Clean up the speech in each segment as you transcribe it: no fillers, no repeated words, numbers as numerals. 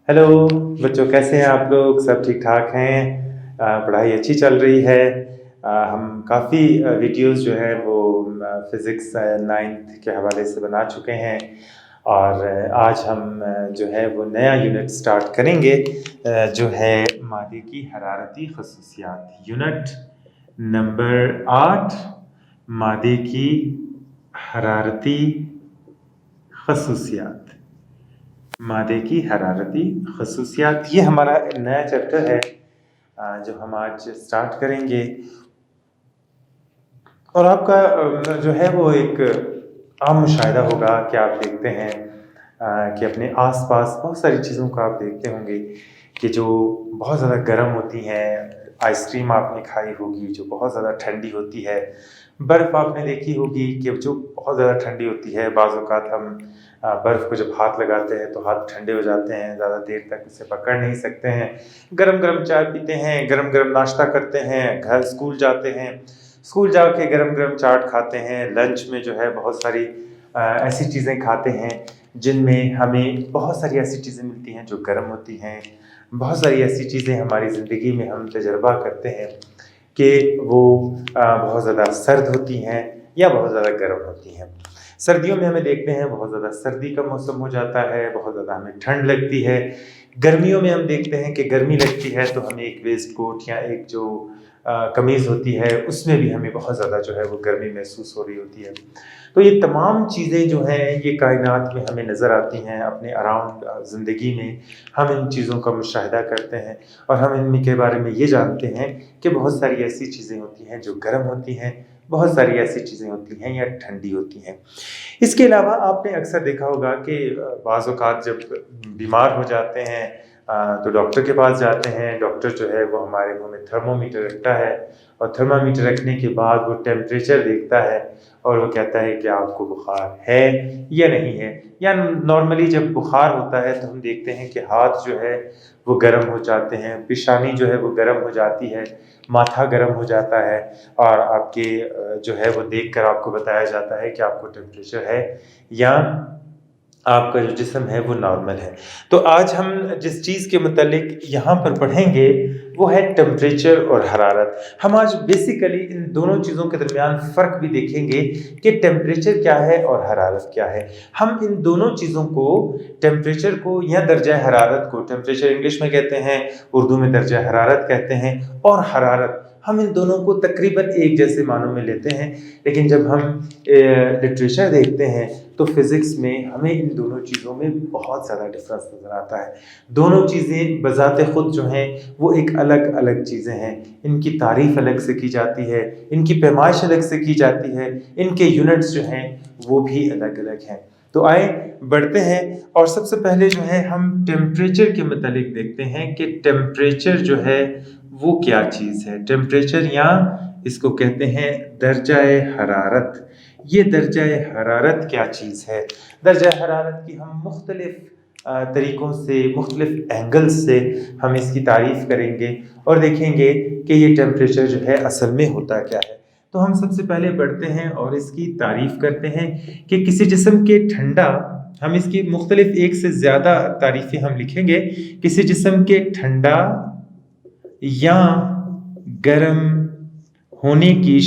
Hello बच्चों, कैसे हैं आप लोग? सब ठीक ठाक हैं? पढ़ाई अच्छी चल रही है। हम काफ़ी वीडियोस जो है वो फिज़िक्स नाइन्थ के हवाले से बना चुके हैं और आज हम जो है वो नया यूनिट स्टार्ट करेंगे जो है मादे की हरारती खसूसियात। यूनिट नंबर 8, मादे की हरारती खसूसियात। मादे की हरारती खसूसियात, ये हमारा नया चैप्टर है जो हम आज स्टार्ट करेंगे। और आपका जो है वो एक आम मुशाहिदा होगा कि आप देखते हैं कि अपने आसपास बहुत सारी चीज़ों को आप देखते होंगे कि जो बहुत ज़्यादा गर्म होती हैं। आइसक्रीम आपने खाई होगी जो बहुत ज़्यादा ठंडी होती है। बर्फ़ आपने देखी होगी कि जो बहुत ज़्यादा ठंडी होती है। बाज़ औक़ात हम बर्फ़ को जब हाथ लगाते हैं तो हाथ ठंडे हो जाते हैं, ज़्यादा देर तक उसे पकड़ नहीं सकते हैं। गरम गरम चाय पीते हैं, गरम गरम नाश्ता करते हैं, घर स्कूल जाते हैं, स्कूल जाके गरम गरम चाट खाते हैं। लंच में जो है बहुत सारी ऐसी चीज़ें खाते हैं जिनमें हमें बहुत सारी ऐसी चीज़ें मिलती हैं जो गर्म होती हैं। बहुत सारी ऐसी चीज़ें हमारी ज़िंदगी में हम तजर्बा करते हैं कि वो बहुत ज़्यादा सर्द होती हैं या बहुत ज़्यादा गर्म होती हैं। सर्दियों में हमें देखते हैं बहुत ज़्यादा सर्दी का मौसम हो जाता है, बहुत ज़्यादा हमें ठंड लगती है। गर्मियों में हम देखते हैं कि गर्मी लगती है तो हमें एक वेस्ट कोट या एक जो कमीज़ होती है उसमें भी हमें बहुत ज़्यादा जो है वो गर्मी महसूस हो रही होती है। तो ये तमाम चीज़ें जो हैं ये कायनात में हमें नज़र आती हैं अपने अराउंड ज़िंदगी में। हम इन चीज़ों का मुशाहिदा करते हैं और हम इनके बारे में ये जानते हैं कि बहुत सारी ऐसी चीज़ें होती हैं जो गर्म होती हैं, बहुत सारी ऐसी चीज़ें होती हैं या ठंडी होती हैं। इसके अलावा आपने अक्सर देखा होगा कि बाज़ औक़ात जब बीमार हो जाते हैं तो डॉक्टर के पास जाते हैं। डॉक्टर जो है वो हमारे मुँह में थर्मोमीटर रखता है और थर्मामीटर रखने के बाद वो टेम्परेचर देखता है और वो कहता है कि आपको बुखार है या नहीं है। या नॉर्मली जब बुखार होता है तो हम देखते हैं कि हाथ जो है वो गर्म हो जाते हैं, पेशानी जो है वो गर्म हो जाती है, माथा गर्म हो जाता है और आपके जो है वो देखकर आपको बताया जाता है कि आपको टेम्परेचर है या आपका जो जिस्म है वो नॉर्मल है। तो आज हम जिस चीज़ के मुतालिक यहाँ पर पढ़ेंगे वो है टेम्परेचर और हरारत। हम आज बेसिकली इन दोनों चीज़ों के दरमियान फ़र्क भी देखेंगे कि टेम्परेचर क्या है और हरारत क्या है। हम इन दोनों चीज़ों को, टेम्परेचर को या दर्जा हरारत को, टेम्परेचर इंग्लिश में कहते हैं, उर्दू में दर्जा हरारत कहते हैं, और हरारत, हम इन दोनों को तकरीबन एक जैसे मानों में लेते हैं। लेकिन जब हम लिटरेचर देखते हैं तो फिज़िक्स में हमें इन दोनों चीज़ों में बहुत ज़्यादा डिफरेंस नज़र आता है। दोनों चीज़ें बज़ाते ख़ुद जो हैं वो एक अलग अलग चीज़ें हैं। इनकी तारीफ़ अलग से की जाती है, इनकी पैमाइश अलग से की जाती है, इनके यूनिट्स जो हैं वो भी अलग अलग हैं। तो आए बढ़ते हैं और सबसे पहले जो है हम टेम्परेचर के मुतालिक देखते हैं कि टेम्परेचर जो है वो क्या चीज़ है। टेम्परेचर या इसको कहते हैं दर्जाए हरारत। ये दर्जाए हरारत क्या चीज़ है? दर्जाए हरारत की हम मुख्तलिफ़ तरीक़ों से, मुख्तलिफ़ एंगल्स से हम इसकी तारीफ़ करेंगे और देखेंगे कि ये टेम्परेचर जो है असल में होता क्या है। तो हम सबसे पहले बढ़ते हैं और इसकी तारीफ़ करते हैं कि किसी जिस्म के ठंडा, हम इसकी मुख्तलिफ़ एक से ज़्यादा तारीफ़ें हम लिखेंगे। किसी जिस्म के ठंडा या गर्म होने की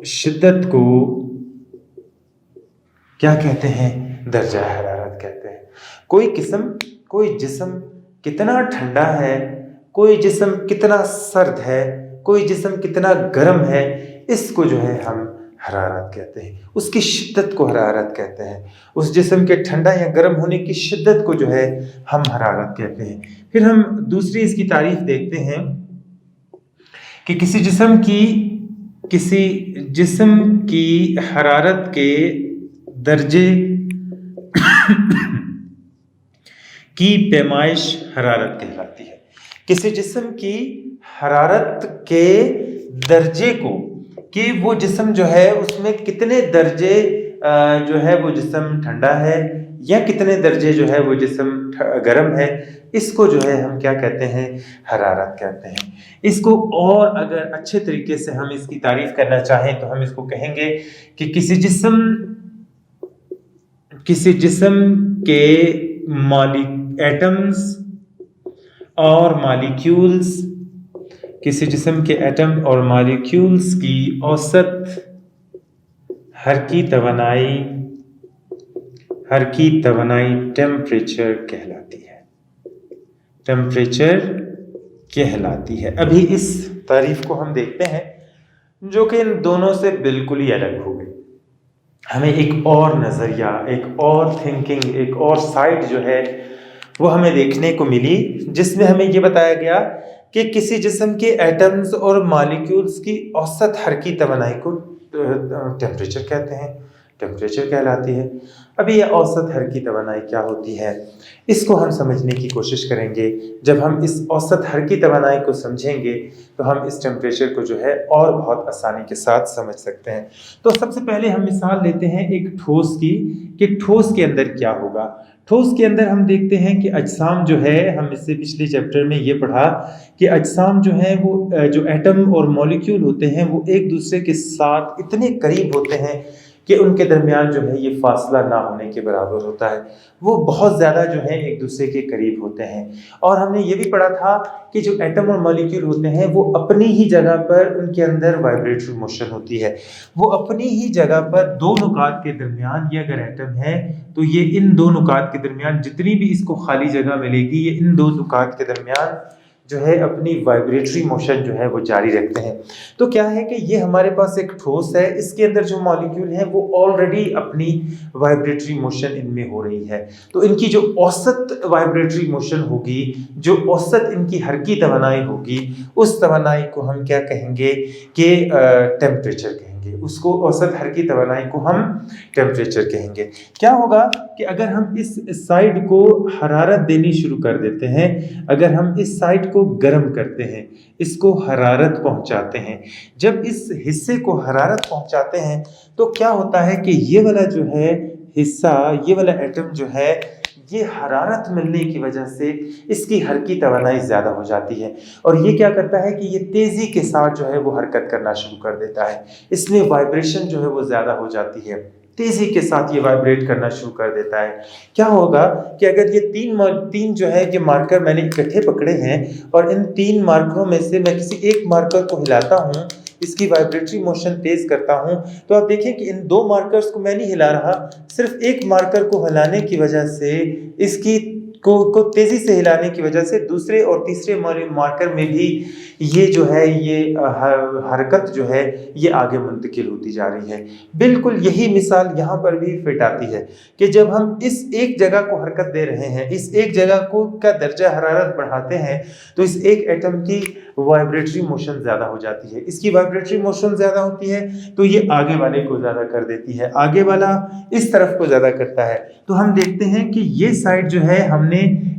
शिद्दत को क्या कहते हैं? दर्जा हरारत कहते हैं। कोई जिस्म कितना ठंडा है, कोई जिस्म कितना सर्द है, कोई जिस्म कितना गर्म है, इसको जो है हम हरारत कहते हैं। उसकी शिद्दत को हरारत कहते हैं। उस जिस्म के ठंडा या गर्म होने की शिद्दत को जो है हम हरारत कहते हैं। फिर हम दूसरी इसकी तारीफ़ देखते हैं कि किसी जिस्म की हरारत के दर्जे की पैमाइश हरारत कहलाती है। किसी जिस्म की हरारत के दर्जे को, कि वो जिस्म जो है उसमें कितने दर्जे जो है वो जिस्म ठंडा है या कितने दर्जे जो है वो जिस्म गर्म है, इसको जो है हम क्या कहते हैं? हरारत कहते हैं। इसको और अगर अच्छे तरीके से हम इसकी तारीफ़ करना चाहें तो हम इसको कहेंगे कि किसी जिस्म किसी जिस्म के एटम्स और मॉलिक्यूल्स, किसी जिस्म के एटम और मॉलिक्यूल्स की औसत हरकी तवानाई टेम्परेचर कहलाती है। अभी इस तारीफ को हम देखते हैं जो कि इन दोनों से बिल्कुल ही अलग हो गई। हमें एक और नज़रिया, एक और थिंकिंग, एक और साइड जो है वो हमें देखने को मिली, जिसमें हमें ये बताया गया कि किसी जिस्म के एटम्स और मॉलिक्यूल्स की औसत हरकी तवानाई को टेम्परेचर कहते हैं, टेम्परेचर कहलाती है। अभी ये औसत हरकी तवानाई क्या होती है, इसको हम समझने की कोशिश करेंगे। जब हम इस औसत हरकी तवानाई को समझेंगे तो हम इस टेम्परेचर को जो है और बहुत आसानी के साथ समझ सकते हैं। तो सबसे पहले हम मिसाल लेते हैं एक ठोस की, कि ठोस के अंदर क्या होगा। ठोस के अंदर हम देखते हैं कि अजसाम जो है, हम इससे पिछले चैप्टर में ये पढ़ा कि अजसाम जो है वो जो एटम और मॉलिक्यूल होते हैं वो एक दूसरे के साथ इतने करीब होते हैं कि उनके दरमियान जो है ये फासला ना होने के बराबर होता है। वो बहुत ज़्यादा जो है एक दूसरे के करीब होते हैं। और हमने ये भी पढ़ा था कि जो एटम और मॉलिक्यूल होते हैं वो अपनी ही जगह पर, उनके अंदर वाइब्रेटरी मोशन होती है। वो अपनी ही जगह पर दो नुकात के दरमियान, ये अगर एटम है तो ये इन दो नुकात के दरमियान जितनी भी इसको खाली जगह मिलेगी, ये इन दो नुकात के दरमियान जो है अपनी वाइब्रेटरी मोशन जो है वो जारी रखते हैं। तो क्या है कि ये हमारे पास एक ठोस है, इसके अंदर जो मॉलिक्यूल हैं वो ऑलरेडी अपनी वाइब्रेटरी मोशन इनमें हो रही है। तो इनकी जो औसत वाइब्रेटरी मोशन होगी, जो औसत इनकी हरकी तवानाई होगी, उस तवानाई को हम क्या कहेंगे कि टेम्परेचर कहेंगे। उसको औसत हरकी तवानाई को हम टेम्परेचर कहेंगे। क्या होगा कि अगर हम इस साइड को हरारत देनी शुरू कर देते हैं, अगर हम इस साइड को गर्म करते हैं, इसको हरारत पहुंचाते हैं, जब इस हिस्से को हरारत पहुंचाते हैं तो क्या होता है कि ये वाला जो है हिस्सा, ये वाला एटम जो है, ये हरारत मिलने की वजह से इसकी हरकी तवानाई ज़्यादा हो जाती है। और ये क्या करता है कि ये तेज़ी के साथ जो है वो हरकत करना शुरू कर देता है। इसमें वाइब्रेशन जो है वो ज़्यादा हो जाती है, तेज़ी के साथ ये वाइब्रेट करना शुरू कर देता है। क्या होगा कि अगर ये तीन जो है ये मार्कर मैंने इकट्ठे पकड़े हैं और इन तीन मार्करों में से मैं किसी एक मार्कर को हिलाता हूँ, इसकी वाइब्रेटरी मोशन तेज करता हूं, तो आप देखिए कि इन दो मार्कर्स को मैं नहीं हिला रहा, सिर्फ एक मार्कर को हिलाने की वजह से, इसकी को तेजी से हिलाने की वजह से दूसरे और तीसरे मार्कर में भी ये जो है ये हरकत जो है ये आगे मुंतकिल होती जा रही है। बिल्कुल यही मिसाल यहाँ पर भी फिट आती है कि जब हम इस एक जगह को हरकत दे रहे हैं, इस एक जगह को का दर्जा हरारत बढ़ाते हैं, तो इस एक एटम की वाइब्रेटरी मोशन ज़्यादा हो जाती है। इसकी वाइब्रेटरी मोशन ज़्यादा होती है तो ये आगे वाले को ज़्यादा कर देती है, आगे वाला इस तरफ को ज़्यादा करता है। तो हम देखते हैं कि ये साइड जो है हमने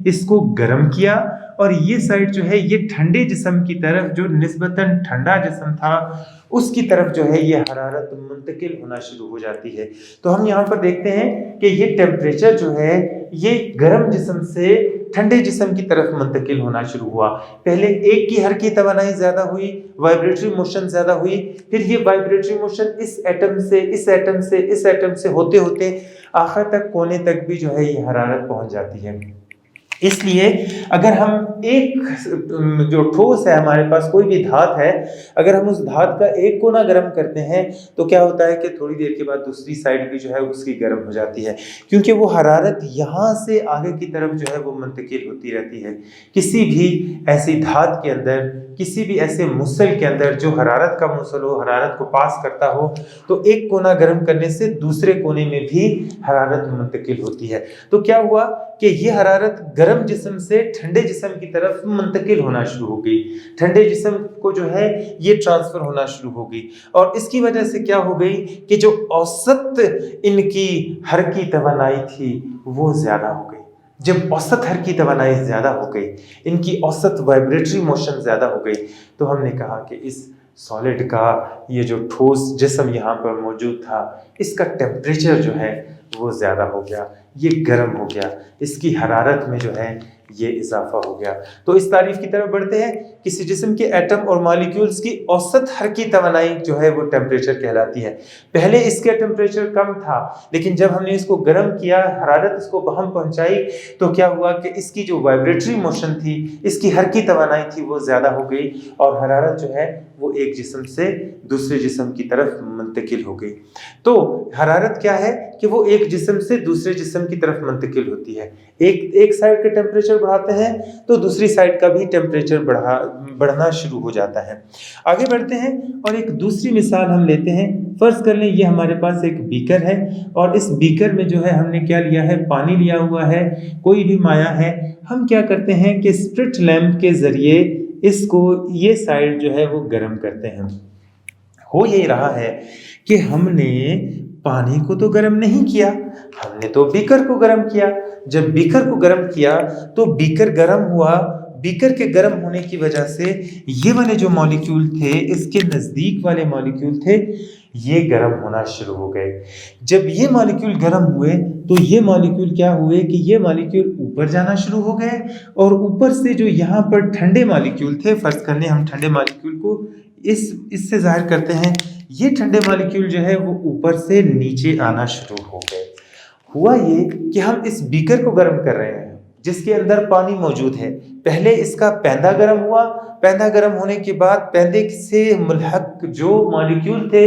इसको गर्म किया और ये साइड जो है ये ठंडे जिस्म की तरफ, जो निस्बतन ठंडा जिस्म था उसकी तरफ जो है ये हरारत मुंतकिल होना शुरू हो जाती है। तो हम यहाँ पर देखते हैं कि ये टेम्परेचर जो है ये गर्म जिस्म से ठंडे जिस्म की तरफ मुंतकिल होना शुरू हुआ। पहले एक की हरकी तवानाई ज़्यादा हुई, वाइब्रेटरी मोशन ज़्यादा हुई, फिर ये वाइब्रेटरी मोशन इस एटम से इस एटम से इस एटम से होते होते आखिर तक कोने तक भी जो है ये हरारत पहुंच जाती है। इसलिए अगर हम एक जो ठोस है, हमारे पास कोई भी धात है, अगर हम उस धात का एक कोना गर्म करते हैं तो क्या होता है कि थोड़ी देर के बाद दूसरी साइड भी जो है उसकी गर्म हो जाती है, क्योंकि वो हरारत यहाँ से आगे की तरफ जो है वो मुंतकिल होती रहती है। किसी भी ऐसी धात के अंदर, किसी भी ऐसे मुसल के अंदर जो हरारत का मुसल हो, हरारत को पास करता हो, तो एक कोना गर्म करने से दूसरे कोने में भी हरारत मुंतकिल होती है। तो क्या हुआ कि ये हरारत गर्म जिस्म से ठंडे जिस्म की तरफ मुंतकिल होना शुरू हो गई, ठंडे जिस्म को जो है ये ट्रांसफर होना शुरू हो गई। और इसकी वजह से क्या हो गई कि जो औसत इनकी हरकी तवानाई थी वो ज़्यादा हो गई। जब औसत हरकी तवानाई ज़्यादा हो गई, इनकी औसत वाइब्रेटरी मोशन ज़्यादा हो गई, तो हमने कहा कि इस सॉलिड का ये जो ठोस जिस्म यहाँ पर मौजूद था, इसका टेम्परेचर जो है वो ज़्यादा हो गया, ये गर्म हो गया, इसकी हरारत में जो है ये इजाफा हो गया। तो इस तारीफ की तरफ बढ़ते हैं किसी जिस्म के एटम और मॉलिक्यूल्स की औसत हरकी तवानाई जो है वो टेम्परेचर कहलाती है। पहले इसका टेम्परेचर कम था, लेकिन जब हमने इसको गर्म किया, हरारत इसको हम पहुंचाई, तो क्या हुआ कि इसकी जो वाइब्रेटरी मोशन थी, इसकी हरकी तवानाई थी, वो ज़्यादा हो गई और हरारत जो है वो एक जिस्म से दूसरे जिस्म की तरफ मुंतकिल हो गई। तो हरारत क्या है कि वो एक जिस्म से दूसरे जिस्म की तरफ मुंतकिल होती है। एक साइड का टेम्परेचर बढ़ाते हैं तो दूसरी साइड का भी टेम्परेचर बढ़ना शुरू हो जाता है। आगे बढ़ते हैं और एक दूसरी मिसाल हम लेते हैं। फर्ज कर लें ये हमारे पास एक बीकर है और इस बीकर में जो है हमने क्या लिया है, पानी लिया हुआ है, कोई भी माया है। हम क्या करते हैं कि स्प्रिट लैंप के ज़रिए इसको ये साइड जो है वो गर्म करते हैं। हो ये रहा है कि हमने पानी को तो गर्म नहीं किया, हमने तो बीकर को गर्म किया। जब बीकर को गर्म किया तो बीकर गर्म हुआ। बीकर के गर्म होने की वजह से ये वाले जो मॉलिक्यूल थे, इसके नज़दीक वाले मॉलिक्यूल थे, ये गर्म होना शुरू हो गए। जब ये मॉलिक्यूल गर्म हुए तो ये मॉलिक्यूल क्या हुए कि ये मॉलिक्यूल ऊपर जाना शुरू हो गए और ऊपर से जो यहाँ पर ठंडे मॉलिक्यूल थे, फर्ज करने हम ठंडे मॉलिक्यूल को इससे जाहिर करते हैं, ये ठंडे मॉलिक्यूल जो है वो ऊपर से नीचे आना शुरू हो गए। हुआ ये कि हम इस बीकर को गर्म कर रहे हैं जिसके अंदर पानी मौजूद है। पहले इसका पैंदा गर्म हुआ, पैंदा गर्म होने के बाद पैंदे से मुल्हक जो मॉलिक्यूल थे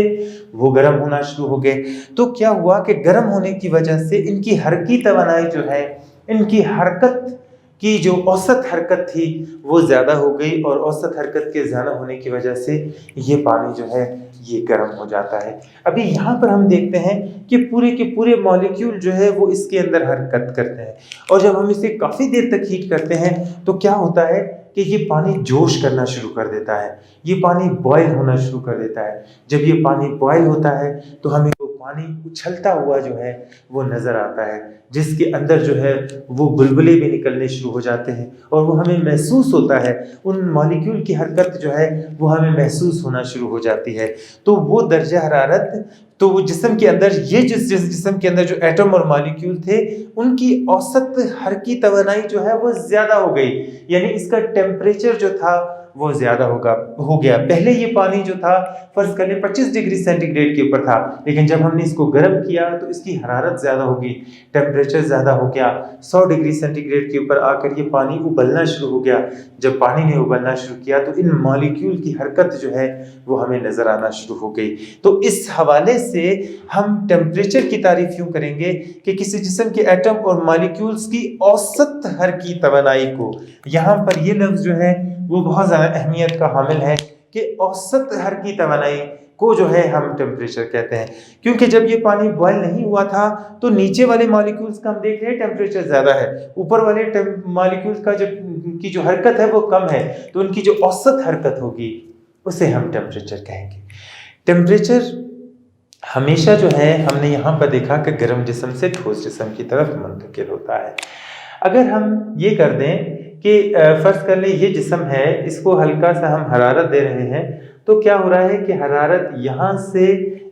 वो गर्म होना शुरू हो गए। तो क्या हुआ कि गर्म होने की वजह से इनकी हरकी तवानाई जो है, इनकी हरकत की जो औसत हरकत थी वो ज़्यादा हो गई और औसत हरकत के ज़्यादा होने की वजह से ये पानी जो है ये गर्म हो जाता है। अभी यहाँ पर हम देखते हैं कि पूरे के पूरे मॉलिक्यूल जो है वो इसके अंदर हरकत करते हैं और जब हम इसे काफ़ी देर तक हीट करते हैं तो क्या होता है कि ये पानी जोश करना शुरू कर देता है, ये पानी बॉयल होना शुरू कर देता है। जब ये पानी बॉयल होता है तो हमें वो पानी उछलता हुआ जो है वो नज़र आता है, जिसके अंदर जो है वो बुलबुले भी निकलने शुरू हो जाते हैं और वो हमें महसूस होता है, उन मॉलिक्यूल की हरकत जो है वो हमें महसूस होना शुरू हो जाती है। तो वो दर्जा हरारत, तो वो जिस्म के अंदर, ये जिस जिस्म के अंदर जो एटम और मॉलिक्यूल थे उनकी औसत हरकी तवानाई जो है वो ज़्यादा हो गई, यानी इसका टेम्परेचर जो था वो ज़्यादा हो गया। पहले ये पानी जो था फर्ज कर लें 25 डिग्री सेंटीग्रेड के ऊपर था, लेकिन जब हमने इसको गर्म किया तो इसकी हरारत ज़्यादा हो गई, टेम्परेचर ज़्यादा हो गया। 100 डिग्री सेंटीग्रेड के ऊपर आकर ये पानी उबलना शुरू हो गया। जब पानी ने उबलना शुरू किया तो इन मॉलिक्यूल की हरकत जो है वो हमें नज़र आना शुरू हो गई। तो इस हवाले से हम टेम्परेचर की तारीफ यूँ करेंगे कि किसी जिस्म के एटम और मॉलिक्यूल्स की औसत हरकी तवानाई को, यहाँ पर ये लफ्ज़ जो है वो बहुत ज़्यादा अहमियत का हामिल है कि औसत हरकी तवानाई को जो है हम टेम्परेचर कहते हैं। क्योंकि जब ये पानी बॉयल नहीं हुआ था तो नीचे वाले मॉलिक्यूल्स का हम देख रहे हैं टेम्परेचर ज़्यादा है, ऊपर वाले मॉलिक्यूल्स का की जो हरकत है वो कम है, तो उनकी जो औसत हरकत होगी उसे हम टेम्परेचर कहेंगे। टेम्परेचर हमेशा जो है हमने यहाँ पर देखा कि गर्म जिस्म से ठोस जिस्म की तरफ मुंतकिल होता है। अगर हम ये कर दें कि फ़र्ज़ कर लें ये जिस्म है, इसको हल्का सा हम हरारत दे रहे हैं, तो क्या हो रहा है कि हरारत यहाँ से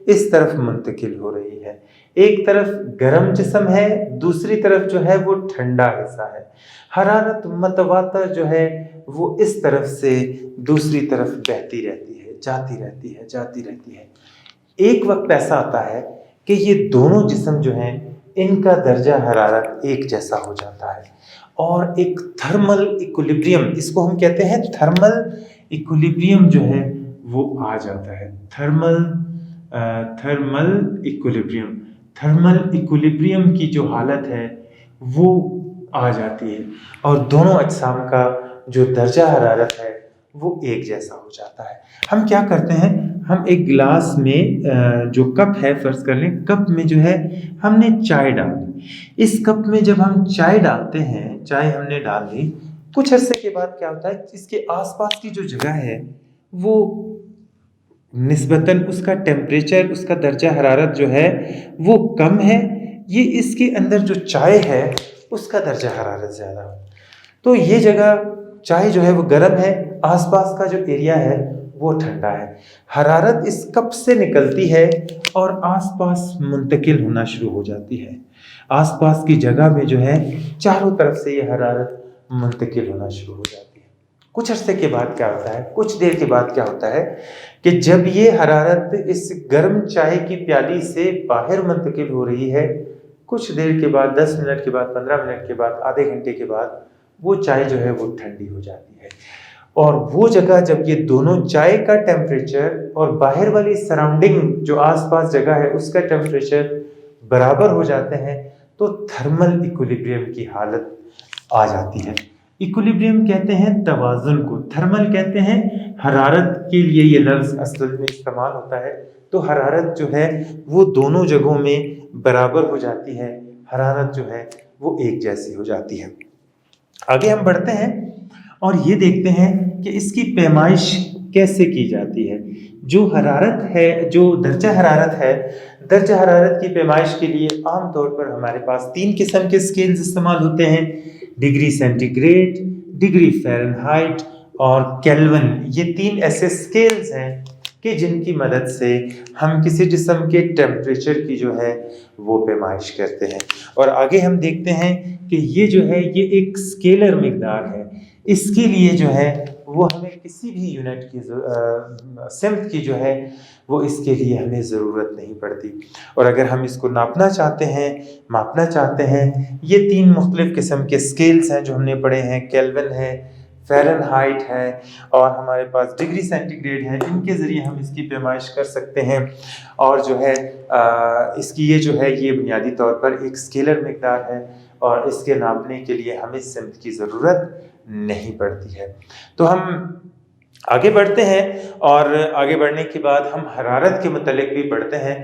इस तरफ मुंतकिल हो रही है। एक तरफ गर्म जिस्म है, दूसरी तरफ जो है वो ठंडा हिस्सा है। हरारत मतवातर जो है वो इस तरफ से दूसरी तरफ बहती रहती है, जाती रहती है। एक वक्त ऐसा आता है कि ये दोनों जिस्म जो हैं इनका दर्जा हरारत एक जैसा हो जाता है और एक थर्मल इक्विलिब्रियम, इसको हम कहते हैं थर्मल इक्विलिब्रियम जो है वो आ जाता है। थर्मल इक्विलिब्रियम की जो हालत है वो आ जाती है और दोनों अजसाम का जो दर्जा हरारत है वो एक जैसा हो जाता है। हम क्या करते हैं, हम एक गिलास में जो कप है, फ़र्ज़ कर लें कप में जो है हमने चाय डाल दी। इस कप में जब हम चाय डालते हैं, चाय हमने डाल दी, कुछ अरसे के बाद क्या होता है, इसके आसपास की जो जगह है वो निस्बतन उसका टेम्परेचर, उसका दर्जा हरारत जो है वो कम है, ये इसके अंदर जो चाय है उसका दर्जा हरारत ज़्यादा हो। तो ये जगह चाय जो है वो गर्म है, आसपास का जो एरिया है वो ठंडा है। हरारत इस कप से निकलती है और आसपास मुंतकिल होना शुरू हो जाती है। आसपास की जगह में जो है चारों तरफ से ये हरारत मुंतकिल होना शुरू हो जाती है। कुछ अरसे के बाद क्या होता है, कुछ देर के बाद क्या होता है कि जब ये हरारत इस गर्म चाय की प्याली से बाहर मुंतकिल हो रही है, कुछ देर के बाद, 10 मिनट के बाद, 15 मिनट के बाद, आधे घंटे के बाद वो चाय जो है वो ठंडी हो जाती है। और वो जगह जब ये दोनों, चाय का टेम्परेचर और बाहर वाली सराउंडिंग जो आसपास जगह है उसका टेम्परेचर बराबर हो जाते हैं, तो थर्मल इक्विलिब्रियम की हालत आ जाती है। इक्विलिब्रियम कहते हैं तवाज़ुन को, थर्मल कहते हैं हरारत के लिए ये लफ्ज़ असल में इस्तेमाल होता है। तो हरारत जो है वो दोनों जगहों में बराबर हो जाती है, हरारत जो है वो एक जैसी हो जाती है। आगे हम बढ़ते हैं और ये देखते हैं कि इसकी पैमाइश कैसे की जाती है। जो हरारत है, जो दर्जा हरारत है, दर्जा हरारत की पैमाइश के लिए आम तौर पर हमारे पास 3 किस्म के स्केल्स इस्तेमाल होते हैं, डिग्री सेंटीग्रेड, डिग्री फ़ारेनहाइट और केल्विन। ये 3 ऐसे स्केल्स हैं कि जिनकी मदद से हम किसी जिस्म के टेम्परेचर की जो है वो पैमाइश करते हैं। और आगे हम देखते हैं कि ये जो है ये एक स्केलर मिकदार है, इसके लिए जो है वो हमें किसी भी यूनिट की सिमत की जो है वो इसके लिए हमें ज़रूरत नहीं पड़ती। और अगर हम इसको नापना चाहते हैं, मापना चाहते हैं, ये 3 मुख्तलिफ़ किस्म के स्केल्स हैं जो हमने पढ़े हैं, केल्विन है, फ़ारेनहाइट है और हमारे पास डिग्री सेंटीग्रेड है। इनके ज़रिए हम इसकी पैमाइश कर सकते हैं। और जो है इसकी ये जो है ये बुनियादी तौर पर एक स्केलर मिकदार है और इसके नापने के लिए हमें सिमत की ज़रूरत नहीं पड़ती है। तो हम आगे बढ़ते हैं और आगे बढ़ने के बाद हम हरारत के मुतल्लिक भी पढ़ते हैं।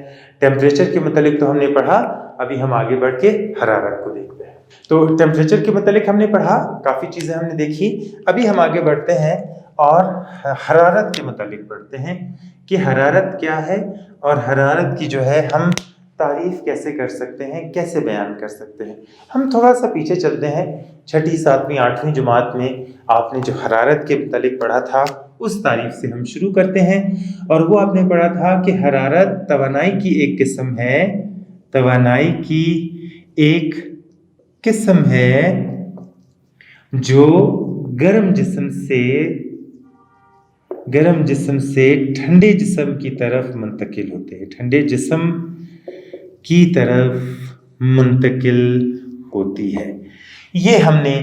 टेम्परेचर के मुतल्लिक तो हमने पढ़ा, अभी हम आगे बढ़ के हरारत को देखते हैं। तो टेम्परेचर के मुतल्लिक हमने पढ़ा, काफ़ी चीज़ें हमने देखी। अभी हम आगे बढ़ते हैं और हरारत के मुतल्लिक पढ़ते हैं कि हरारत क्या है और हरारत की जो है हम तारीफ़ कैसे कर सकते हैं, कैसे बयान कर सकते हैं। हम थोड़ा सा पीछे चलते हैं, 6ठी, 7वीं, 8वीं जमात में आपने जो हरारत के मुतल्लिक पढ़ा था उस तारीफ़ से हम शुरू करते हैं। और वो आपने पढ़ा था कि हरारत तवानाई की एक किस्म है, तवानाई की एक किस्म है जो गर्म जिस्म से ठंडे जिस्म की तरफ मुंतकिल होते हैं, ठंडे जिस्म की तरफ मुंतकिल होती है। ये हमने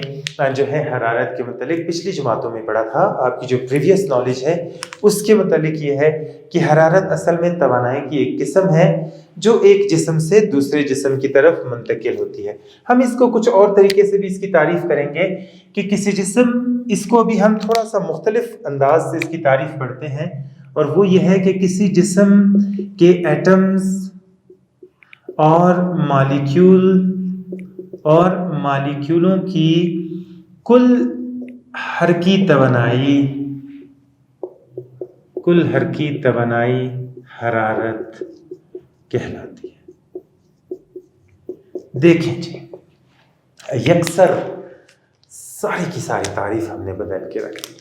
जो है हरारत के मुतल्लिक पिछली जमातों में पढ़ा था। आपकी जो प्रीवियस नॉलेज है उसके मुतल्लिक ये है कि हरारत असल में तवानाई की एक किस्म है जो एक जिस्म से दूसरे जिस्म की तरफ मुंतकिल होती है। हम इसको कुछ और तरीके से भी इसकी तारीफ़ करेंगे कि किसी जिस्म, इसको अभी हम थोड़ा सा मुख्तलिफ अंदाज से इसकी तारीफ़ पढ़ते हैं और वो ये है कि किसी जिस्म के एटम्स और मालिक्यूलों की कुल हरकी तवानाई हरारत कहलाती है। देखें जी, यकसर सारी की सारी तारीफ हमने बदल के रख दी।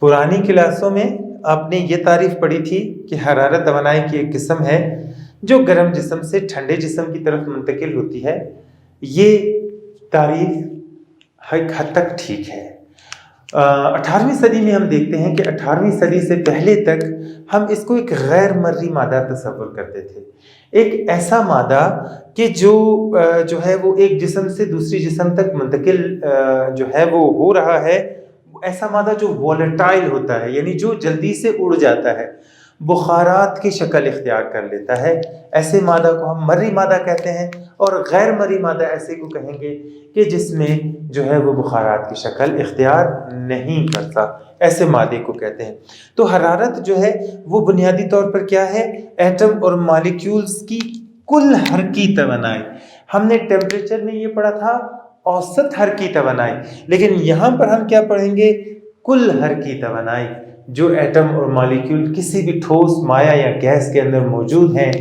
पुरानी क्लासों में आपने ये तारीफ पढ़ी थी कि हरारत तवानाई की एक किस्म है जो गर्म जिस्म से ठंडे जिस्म की तरफ मुंतकिल होती है। ये तारीफ एक हद तक ठीक है। 18वीं सदी में हम देखते हैं कि 18वीं सदी से पहले तक हम इसको एक गैर मर्री मादा तस्वुर करते थे, एक ऐसा मादा कि जो है वो एक जिस्म से दूसरी जिस्म तक मुंतकिल जो है वो हो रहा है, ऐसा मादा जो वॉलेटाइल होता है, यानी जो जल्दी से उड़ जाता है, बुखारात की शक्ल इख्तियार कर लेता है। ऐसे मादा को हम मर्री मादा कहते हैं। और गैर मर्री मादा ऐसे को कहेंगे कि जिसमें जो है वो बुखारात की शक्ल इख्तियार नहीं करता, ऐसे मादे को कहते हैं। तो हरारत जो है वो बुनियादी तौर पर क्या है, एटम और मॉलिक्यूल्स की कुल हरकी तवानाई। हमने टेम्परेचर में ये पढ़ा था औसत हरकी तवानाई, लेकिन यहाँ पर हम क्या पढ़ेंगे, कुल हरकी तवानाई। जो एटम और मॉलिक्यूल किसी भी ठोस, माया या गैस के अंदर मौजूद हैं,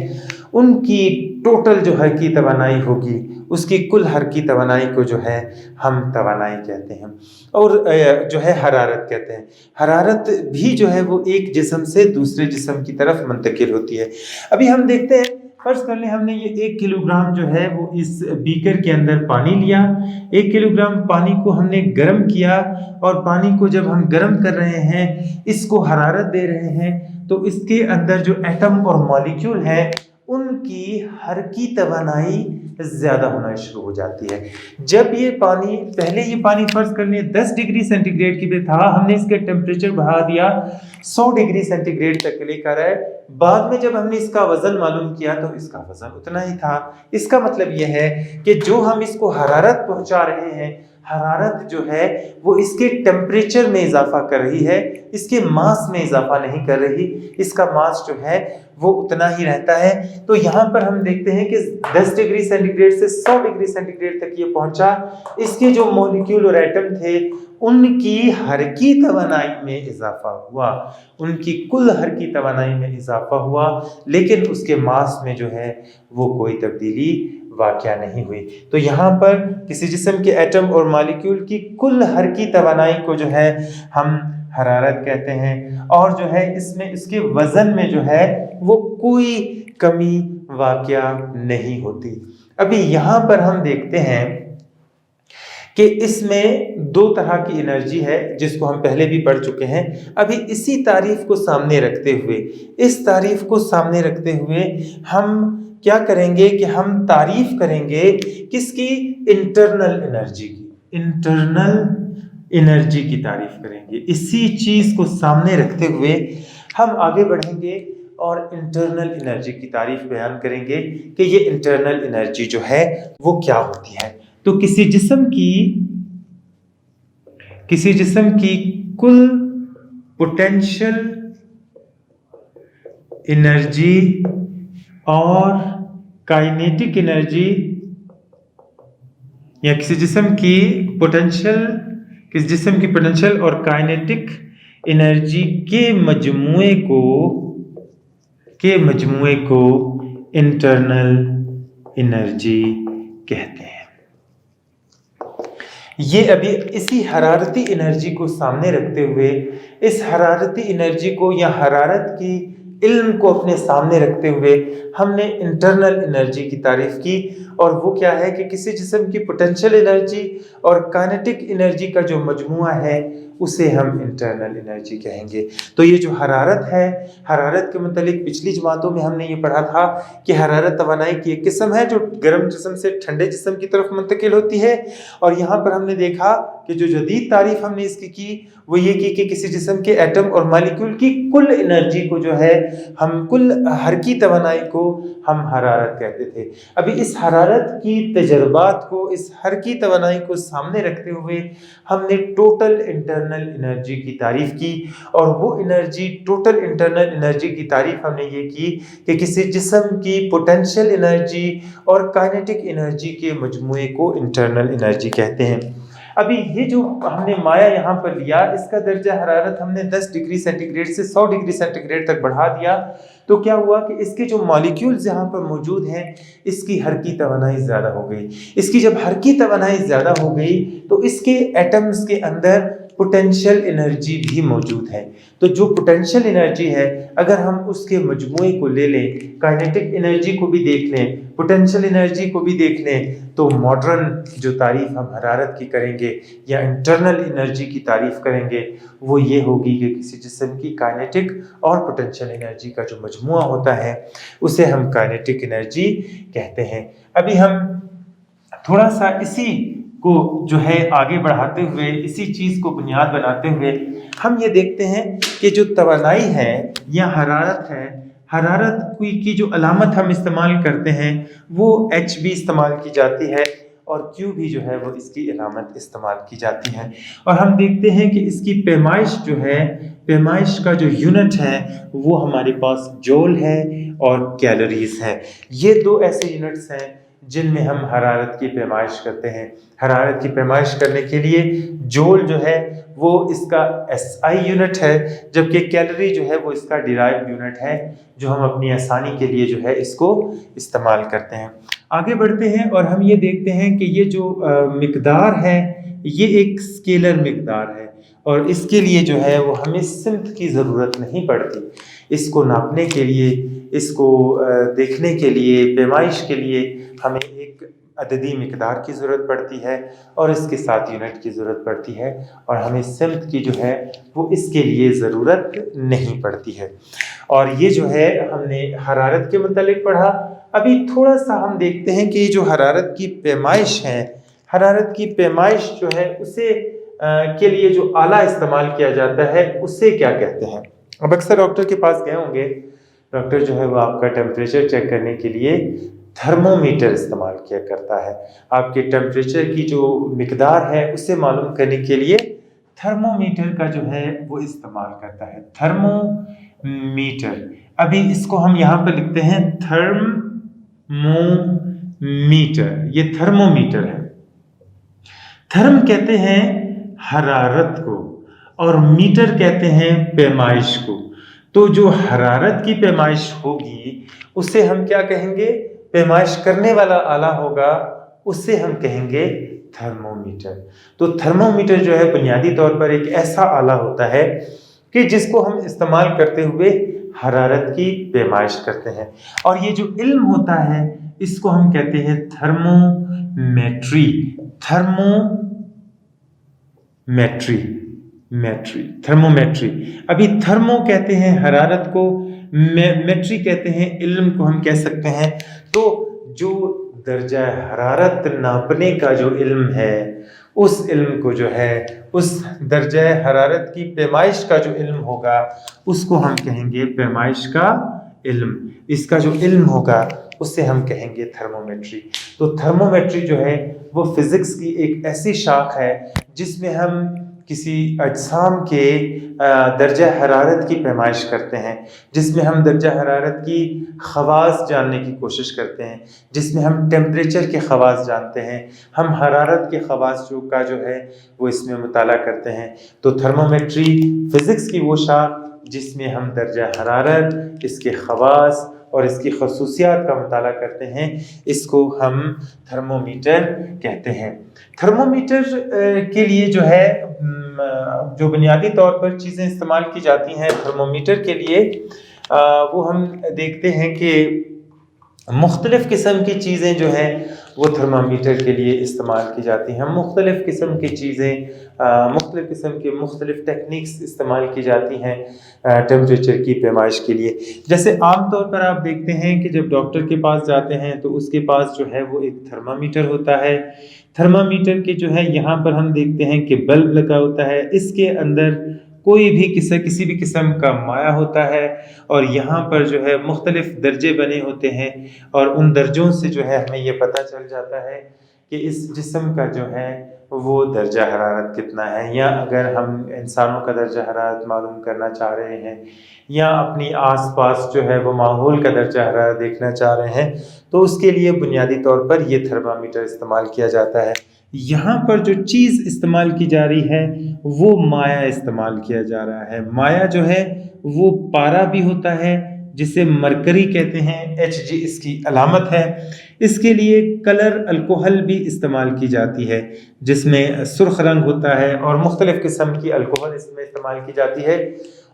उनकी टोटल जो हरकी तवानाई होगी, उसकी कुल हरकी तवानाई को जो है हम तवानाई कहते हैं और जो है हरारत कहते हैं। हरारत भी जो है वो एक जिस्म से दूसरे जिस्म की तरफ मुंतकिल होती है। अभी हम देखते हैं फर्ज कर लें हमने ये 1 किलोग्राम जो है वो इस बीकर के अंदर पानी लिया, 1 किलोग्राम पानी को हमने गर्म किया, और पानी को जब हम गर्म कर रहे हैं, इसको हरारत दे रहे हैं, तो इसके अंदर जो एटम और मॉलिक्यूल हैं उनकी हरकी तवानाई ज़्यादा होना शुरू हो जाती है। जब ये पानी, पहले ये पानी फर्ज कर लें 10 डिग्री सेंटीग्रेड की पे था, हमने इसका टेम्परेचर बढ़ा दिया 100 डिग्री सेंटीग्रेड तक लेकर आए। बाद में जब हमने इसका वजन मालूम किया तो इसका वजन उतना ही था। इसका मतलब यह है कि जो हम इसको हरारत पहुंचा रहे हैं, हरारत जो है वो इसके टेम्परेचर में इजाफा कर रही है, इसके मास में इजाफा नहीं कर रही। इसका मास जो है वो उतना ही रहता है। तो यहाँ पर हम देखते हैं कि 10 डिग्री सेंटीग्रेड से 100 डिग्री सेंटीग्रेड तक ये पहुंचा। इसके जो मॉलिक्यूल और एटम थे उनकी हरकी तवानाई में इजाफा हुआ, उनकी कुल हरकी तवानाई में इजाफा हुआ, लेकिन उसके मास में जो है वो कोई तब्दीली वाक़या नहीं हुई। तो यहाँ पर किसी जिस्म के एटम और मॉलिक्यूल की कुल हरकी तवानाई को जो है हम हरारत कहते हैं, और जो है इसमें इसके वज़न में जो है वो कोई कमी वाक़या नहीं होती। अभी यहाँ पर हम देखते हैं कि इसमें 2 तरह की एनर्जी है जिसको हम पहले भी पढ़ चुके हैं। अभी इसी तारीफ को सामने रखते हुए, इस तारीफ को सामने रखते हुए हम क्या करेंगे कि हम तारीफ करेंगे किसकी? इंटरनल एनर्जी की, इंटरनल एनर्जी की तारीफ करेंगे। इसी चीज को सामने रखते हुए हम आगे बढ़ेंगे और इंटरनल एनर्जी की तारीफ बयान करेंगे कि ये इंटरनल एनर्जी जो है वो क्या होती है। तो किसी जिस्म की कुल पोटेंशियल एनर्जी और काइनेटिक एनर्जी, या किसी जिस्म की पोटेंशियल और काइनेटिक एनर्जी के मजमुए को इंटरनल एनर्जी कहते हैं। ये अभी इसी हरारती एनर्जी को सामने रखते हुए, इस हरारती एनर्जी को या हरारत की इल्म को अपने सामने रखते हुए हमने इंटरनल एनर्जी की तारीफ की, और वो क्या है कि किसी जिस्म की पोटेंशियल एनर्जी और काइनेटिक एनर्जी का जो मजमुआ है उसे हम इंटरनल एनर्जी कहेंगे। तो ये जो हरारत है, हरारत के मुतालिक पिछली जमातों में हमने ये पढ़ा था कि हरारत तवानाई की एक किस्म है जो गर्म जिस्म से ठंडे जिस्म की तरफ मुंतकिल होती है। और यहाँ पर हमने देखा कि जो जदीद तारीफ हमने इसकी की वो ये की कि किसी जिस्म के एटम और मॉलिक्यूल की कुल एनर्जी को जो है हम कुल हरकी तवानाई को हम हरारत कहते थे। अभी इस हरारत की तजर्बात को, इस हरकी तवानाई को सामने रखते हुए हमने टोटल इंटरनल एनर्जी की तारीफ की, और वो एनर्जी, टोटल इंटरनल एनर्जी की तारीफ हमने ये की कि किसी जिस्म की पोटेंशियल एनर्जी और काइनेटिक एनर्जी के मजमुए को इंटरनल एनर्जी कहते हैं। अभी ये जो हमने माया यहाँ पर लिया, इसका दर्जा हरारत हमने 10 डिग्री सेंटीग्रेड से 100 डिग्री सेंटीग्रेड तक बढ़ा दिया, तो क्या हुआ कि इसके जो मॉलिक्यूल्स यहाँ पर मौजूद हैं इसकी हरकी तवानाई ज़्यादा हो गई। इसकी जब हरकी तवानाई ज़्यादा हो गई तो इसके एटम्स के अंदर पोटेंशियल एनर्जी भी मौजूद है। तो जो पोटेंशियल एनर्जी है अगर हम उसके मजमुए को ले लें, काइनेटिक एनर्जी को भी देख लें, पोटेंशियल एनर्जी को भी देख लें, तो मॉडर्न जो तारीफ हम हरारत की करेंगे या इंटरनल एनर्जी की तारीफ करेंगे वो ये होगी कि किसी जिस्म की काइनेटिक और पोटेंशियल एनर्जी का जो मजमुआ होता है उसे हम काइनेटिक एनर्जी कहते हैं। अभी हम थोड़ा सा इसी को जो है आगे बढ़ाते हुए, इसी चीज़ को बुनियाद बनाते हुए हम ये देखते हैं कि जो तवानाई है या हरारत है, हरारत की जो अलामत हम इस्तेमाल करते हैं वो H भी इस्तेमाल की जाती है और Q भी जो है वो इसकी अलामत इस्तेमाल की जाती है। और हम देखते हैं कि इसकी पैमाइश जो है, पैमाइश का जो यूनिट है वो हमारे पास जूल है और कैलोरीज है। ये 2 ऐसे यूनिट्स हैं जिनमें हम हरारत की पैमाइश करते हैं। हरारत की पैमाइश करने के लिए जूल जो है वो इसका SI यूनिट है, जबकि कैलोरी जो है वो इसका डिराइव्ड यूनिट है जो हम अपनी आसानी के लिए जो है इसको इस्तेमाल करते हैं। आगे बढ़ते हैं और हम ये देखते हैं कि ये जो मिकदार है ये एक स्केलर मिकदार है और इसके लिए जो है वो हमें सिमत की ज़रूरत नहीं पड़ती। اس کو ناپنے کے لیے، اس کو دیکھنے کے لیے، پیمائش کے لیے ہمیں ایک عددی مقدار کی ضرورت پڑتی ہے اور اس کے ساتھ یونٹ کی ضرورت پڑتی ہے، اور ہمیں سمت کی جو ہے وہ اس کے لیے ضرورت نہیں پڑتی ہے۔ اور یہ جو ہے ہم نے حرارت کے متعلق پڑھا۔ ابھی تھوڑا سا ہم دیکھتے ہیں کہ جو حرارت کی پیمائش ہے، حرارت کی پیمائش جو ہے اسے کے لیے جو آلہ استعمال کیا جاتا ہے اسے کیا کہتے ہیں۔ اب اکثر ڈاکٹر کے پاس گئے ہوں گے، ڈاکٹر جو ہے وہ آپ کا ٹیمپریچر چیک کرنے کے لیے تھرمومیٹر استعمال کیا کرتا ہے۔ آپ کے ٹیمپریچر کی جو مقدار ہے اسے معلوم کرنے کے لیے تھرمومیٹر کا جو ہے وہ استعمال کرتا ہے، تھرمومیٹر۔ ابھی اس کو ہم یہاں پہ لکھتے ہیں تھرمومیٹر، یہ تھرمومیٹر ہے۔ تھرم کہتے ہیں حرارت کو اور میٹر کہتے ہیں پیمائش کو۔ تو جو حرارت کی پیمائش ہوگی اسے ہم کیا کہیں گے؟ پیمائش کرنے والا آلہ ہوگا، اسے ہم کہیں گے تھرمومیٹر۔ تو تھرمومیٹر جو ہے بنیادی طور پر ایک ایسا آلہ ہوتا ہے کہ جس کو ہم استعمال کرتے ہوئے حرارت کی پیمائش کرتے ہیں، اور یہ جو علم ہوتا ہے اس کو ہم کہتے ہیں تھرمومیٹری۔ تھرمومیٹری۔ ابھی تھرمو کہتے ہیں حرارت کو، میٹری کہتے ہیں علم کو ہم کہہ سکتے ہیں۔ تو جو درجہ حرارت ناپنے کا جو علم ہے، اس علم کو جو ہے، اس درجہ حرارت کی پیمائش کا جو علم ہوگا اس کو ہم کہیں گے پیمائش کا علم۔ اس کا جو علم ہوگا اسے ہم کہیں گے تھرمومیٹری۔ تو تھرمومیٹری جو ہے وہ فزکس کی ایک ایسی شاخ ہے جس میں ہم کسی اجسام کے درجہ حرارت کی پیمائش کرتے ہیں، جس میں ہم درجہ حرارت کی خواص جاننے کی کوشش کرتے ہیں، جس میں ہم ٹیمپریچر کے خواص جانتے ہیں، ہم حرارت کے خواص کا جو ہے وہ اس میں مطالعہ کرتے ہیں۔ تو تھرمومیٹری فزکس کی وہ شاخ جس میں ہم درجہ حرارت، اس کے خواص اور اس کی خصوصیات کا مطالعہ کرتے ہیں، اس کو ہم تھرمومیٹر کہتے ہیں۔ تھرمومیٹر کے لیے جو ہے جو بنیادی طور پر چیزیں استعمال کی جاتی ہیں تھرمومیٹر کے لیے، وہ ہم دیکھتے ہیں کہ مختلف قسم کی چیزیں جو ہیں وہ تھرمومیٹر کے لیے استعمال کی جاتی ہیں۔ مختلف قسم کی چیزیں، مختلف قسم کے مختلف ٹیکنیکس استعمال کی جاتی ہیں ٹیمپریچر کی پیمائش کے لیے۔ جیسے عام طور پر آپ دیکھتے ہیں کہ جب ڈاکٹر کے پاس جاتے ہیں تو اس کے پاس جو ہے وہ ایک تھرمامیٹر ہوتا ہے۔ تھرمامیٹر کے جو ہے یہاں پر ہم دیکھتے ہیں کہ بلب لگا ہوتا ہے، اس کے اندر کوئی بھی کسی بھی قسم کا مائع ہوتا ہے، اور یہاں پر جو ہے مختلف درجے بنے ہوتے ہیں، اور ان درجوں سے جو ہے ہمیں یہ پتہ چل جاتا ہے کہ اس جسم کا جو ہے وہ درجہ حرارت کتنا ہے، یا اگر ہم انسانوں کا درجہ حرارت معلوم کرنا چاہ رہے ہیں یا اپنی آس پاس جو ہے وہ ماحول کا درجہ حرارت دیکھنا چاہ رہے ہیں تو اس کے لیے بنیادی طور پر یہ تھرمامیٹر استعمال کیا جاتا ہے۔ یہاں پر جو چیز استعمال کی جا رہی ہے وہ مائع استعمال کیا جا رہا ہے۔ مائع جو ہے وہ پارا بھی ہوتا ہے جسے مرکری کہتے ہیں، Hg اس کی علامت ہے۔ اس کے لیے کلر الکوہل بھی استعمال کی جاتی ہے جس میں سرخ رنگ ہوتا ہے، اور مختلف قسم کی الکوہل اس میں استعمال کی جاتی ہے،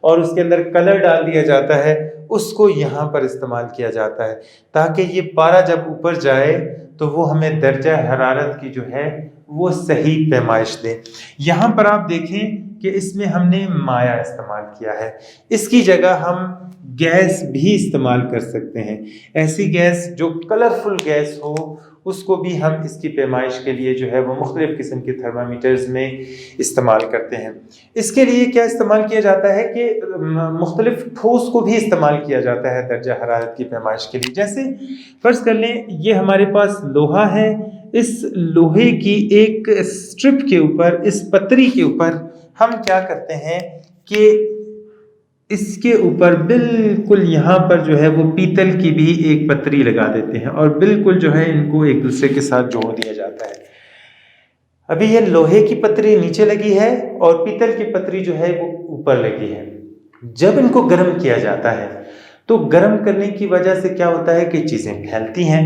اور اس کے اندر کلر ڈال دیا جاتا ہے، اس کو یہاں پر استعمال کیا جاتا ہے تاکہ یہ پارا جب اوپر جائے تو وہ ہمیں درجہ حرارت کی جو ہے وہ صحیح پیمائش دے۔ یہاں پر آپ دیکھیں کہ اس میں ہم نے مائع استعمال کیا ہے، اس کی جگہ ہم گیس بھی استعمال کر سکتے ہیں۔ ایسی گیس جو کلرفل گیس ہو اس کو بھی ہم اس کی پیمائش کے لیے جو ہے وہ مختلف قسم کے تھرمامیٹرز میں استعمال کرتے ہیں۔ اس کے لیے کیا استعمال کیا جاتا ہے کہ مختلف ٹھوس کو بھی استعمال کیا جاتا ہے درجہ حرارت کی پیمائش کے لیے۔ جیسے فرض کر لیں یہ ہمارے پاس لوہا ہے، اس لوہے کی ایک سٹرپ کے اوپر، اس پتری کے اوپر ہم کیا کرتے ہیں کہ اس کے اوپر بالکل یہاں پر جو ہے وہ پیتل کی بھی ایک پتری لگا دیتے ہیں، اور بالکل جو ہے ان کو ایک دوسرے کے ساتھ جوڑ دیا جاتا ہے۔ ابھی یہ لوہے کی پتری نیچے لگی ہے اور پیتل کی پتری جو ہے وہ اوپر لگی ہے۔ جب ان کو گرم کیا جاتا ہے تو گرم کرنے کی وجہ سے کیا ہوتا ہے کہ چیزیں پھیلتی ہیں،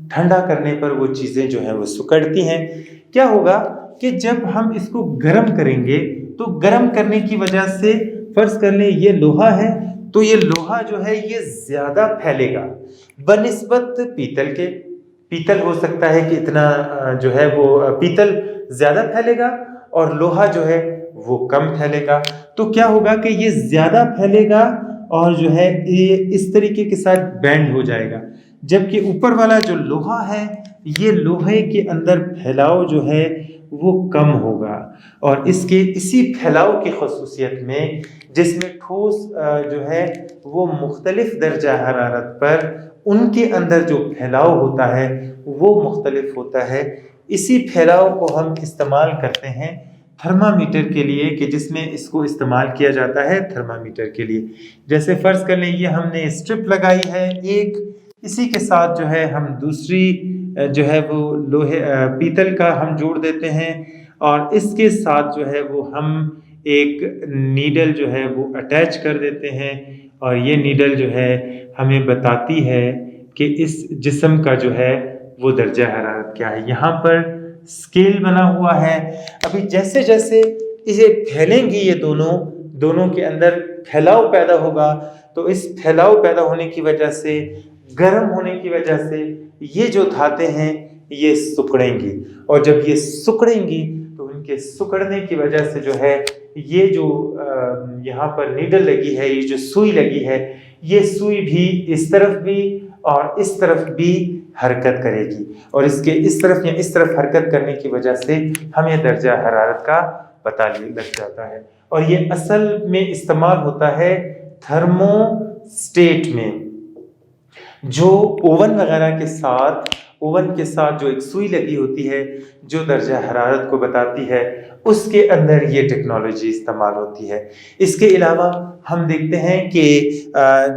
ٹھنڈا کرنے پر وہ چیزیں جو ہیں وہ سکڑتی ہیں۔ کیا ہوگا کہ جب ہم اس کو گرم کریں گے تو گرم کرنے کی وجہ سے فرض کر لیں یہ لوہا ہے تو یہ لوہا جو ہے یہ زیادہ پھیلے گا بنسبت پیتل کے. پیتل ہو سکتا ہے کہ اتنا جو ہے وہ پیتل زیادہ پھیلے گا اور لوہا جو ہے وہ کم پھیلے گا. تو کیا ہوگا کہ یہ زیادہ پھیلے گا اور جو ہے یہ اس طریقے کے ساتھ بینڈ ہو جائے گا، جبکہ اوپر والا جو لوہا ہے یہ لوہے کے اندر پھیلاؤ جو ہے وہ کم ہوگا. اور اس کے اسی پھیلاؤ کی خصوصیت میں جس میں ٹھوس جو ہے وہ مختلف درجہ حرارت پر ان کے اندر جو پھیلاؤ ہوتا ہے وہ مختلف ہوتا ہے. اسی پھیلاؤ کو ہم استعمال کرتے ہیں تھرمامیٹر کے لیے، کہ جس میں اس کو استعمال کیا جاتا ہے تھرمامیٹر کے لیے. جیسے فرض کر لیں یہ ہم نے اسٹرپ لگائی ہے ایک، اسی کے ساتھ جو ہے ہم دوسری جو ہے وہ لوہے پیتل کا ہم جوڑ دیتے ہیں اور اس کے ساتھ جو ہے وہ ہم ایک نیڈل جو ہے وہ اٹیچ کر دیتے ہیں اور یہ نیڈل جو ہے ہمیں بتاتی ہے کہ اس جسم کا جو ہے وہ درجہ حرارت کیا ہے. یہاں پر اسکیل بنا ہوا ہے. ابھی جیسے جیسے اسے پھیلیں گی یہ دونوں کے اندر پھیلاؤ پیدا ہوگا، تو اس پھیلاؤ پیدا ہونے کی وجہ سے، گرم ہونے کی وجہ سے یہ جو دھاتیں ہیں یہ سکڑیں گی، اور جب یہ سکڑیں گی تو ان کے سکڑنے کی وجہ سے جو ہے یہ جو یہاں پر نیڈل لگی ہے، یہ جو سوئی لگی ہے، یہ سوئی بھی اس طرف بھی اور اس طرف بھی حرکت کرے گی، اور اس کے اس طرف یا اس طرف حرکت کرنے کی وجہ سے ہمیں درجہ حرارت کا پتہ لگ جاتا ہے. اور یہ اصل میں استعمال ہوتا ہے تھرمو اسٹیٹ میں، جو اوون وغیرہ کے ساتھ جو ایک سوئی لگی ہوتی ہے جو درجہ حرارت کو بتاتی ہے، اس کے اندر یہ ٹیکنالوجی استعمال ہوتی ہے. اس کے علاوہ ہم دیکھتے ہیں کہ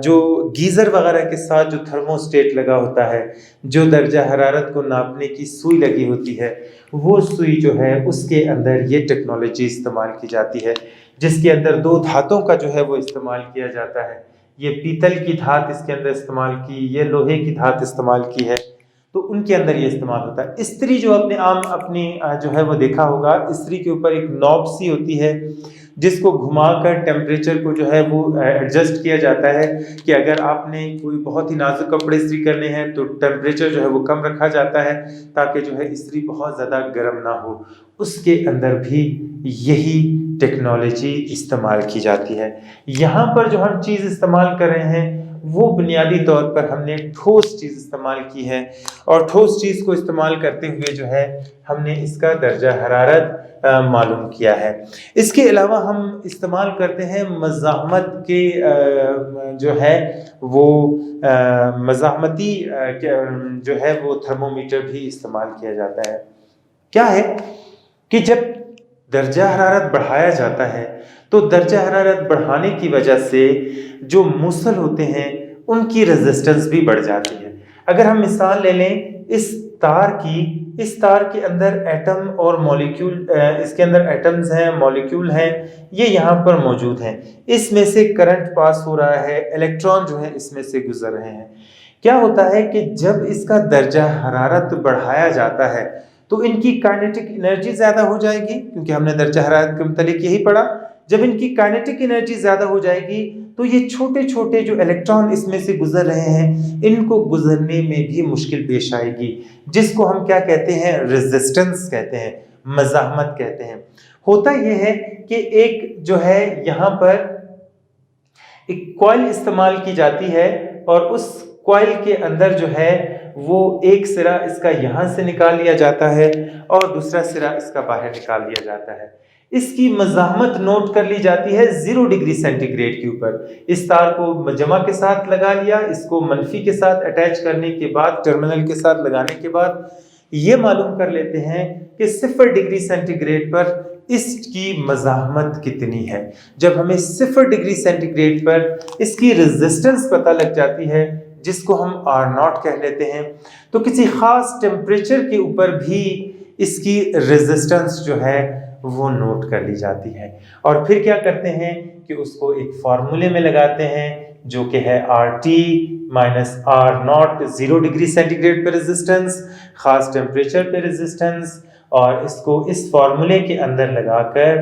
جو گیزر وغیرہ کے ساتھ جو تھرموسٹیٹ لگا ہوتا ہے، جو درجہ حرارت کو ناپنے کی سوئی لگی ہوتی ہے، وہ سوئی جو ہے اس کے اندر یہ ٹیکنالوجی استعمال کی جاتی ہے، جس کے اندر 2 دھاتوں کا جو ہے وہ استعمال کیا جاتا ہے. یہ پیتل کی دھات اس کے اندر استعمال کی، یہ لوہے کی دھات استعمال کی ہے، تو ان کے اندر یہ استعمال ہوتا ہے. استری جو اپنی جو ہے وہ دیکھا ہوگا، استری کے اوپر ایک نوب سی ہوتی ہے جس کو گھما کر ٹیمپریچر کو جو ہے وہ ایڈجسٹ کیا جاتا ہے، کہ اگر آپ نے کوئی بہت ہی نازک کپڑے استری کرنے ہیں تو ٹیمپریچر جو ہے وہ کم رکھا جاتا ہے تاکہ جو ہے استری بہت زیادہ گرم نہ ہو. اس کے اندر بھی یہی ٹیکنالوجی استعمال کی جاتی ہے. یہاں پر جو ہم چیز استعمال کر رہے ہیں وہ بنیادی طور پر ہم نے ٹھوس چیز استعمال کی ہے، اور ٹھوس چیز کو استعمال کرتے ہوئے جو ہے ہم نے اس کا درجہ حرارت معلوم کیا ہے. اس کے علاوہ ہم استعمال کرتے ہیں مزاحمت کے جو ہے وہ مزاحمتی جو ہے وہ تھرمومیٹر بھی استعمال کیا جاتا ہے. کیا ہے کہ جب درجہ حرارت بڑھایا جاتا ہے تو درجہ حرارت بڑھانے کی وجہ سے جو موصل ہوتے ہیں ان کی ریزسٹنس بھی بڑھ جاتی ہے. اگر ہم مثال لے لیں اس تار کے اندر ایٹم اور مولیکیول، اس کے اندر ایٹمز ہیں، مولیکیول ہیں، یہ یہاں پر موجود ہیں. اس میں سے کرنٹ پاس ہو رہا ہے، الیکٹران جو ہے اس میں سے گزر رہے ہیں. کیا ہوتا ہے کہ جب اس کا درجہ حرارت بڑھایا جاتا ہے تو ان کی کائنیٹک انرجی زیادہ ہو جائے گی، کیونکہ ہم نے درجہ حرارت کے متعلق یہی پڑھا. جب ان کی کائنیٹک انرجی زیادہ ہو جائے گی تو یہ چھوٹے چھوٹے جو الیکٹران اس میں سے گزر رہے ہیں ان کو گزرنے میں بھی مشکل پیش آئے گی، جس کو ہم کیا کہتے ہیں؟ ریزسٹنس کہتے ہیں، مزاحمت کہتے ہیں. ہوتا یہ ہے کہ ایک جو ہے یہاں پر ایک کوائل استعمال کی جاتی ہے، اور اس کوائل کے اندر جو ہے وہ ایک سرا اس کا یہاں سے نکال لیا جاتا ہے اور دوسرا سرا اس کا باہر نکال لیا جاتا ہے. اس کی مزاحمت نوٹ کر لی جاتی ہے 0 ڈگری سینٹی گریڈ کے اوپر. اس تار کو جمع کے ساتھ لگا لیا، اس کو منفی کے ساتھ اٹیچ کرنے کے بعد، ٹرمینل کے ساتھ لگانے کے بعد یہ معلوم کر لیتے ہیں کہ 0 ڈگری سینٹی گریڈ پر اس کی مزاحمت کتنی ہے. جب ہمیں 0 ڈگری سینٹی گریڈ پر اس کی ریزسٹنس پتہ لگ جاتی ہے، جس کو ہم R0 کہہ لیتے ہیں، تو کسی خاص ٹیمپریچر کے اوپر بھی اس کی ریزسٹنس جو ہے وہ نوٹ کر لی جاتی ہے. اور پھر کیا کرتے ہیں کہ اس کو ایک فارمولے میں لگاتے ہیں جو کہ ہے RT minus R0، 0 degree centigrade پہ ریزسٹنس، خاص ٹیمپریچر پہ ریزسٹنس، اور اس کو اس فارمولے کے اندر لگا کر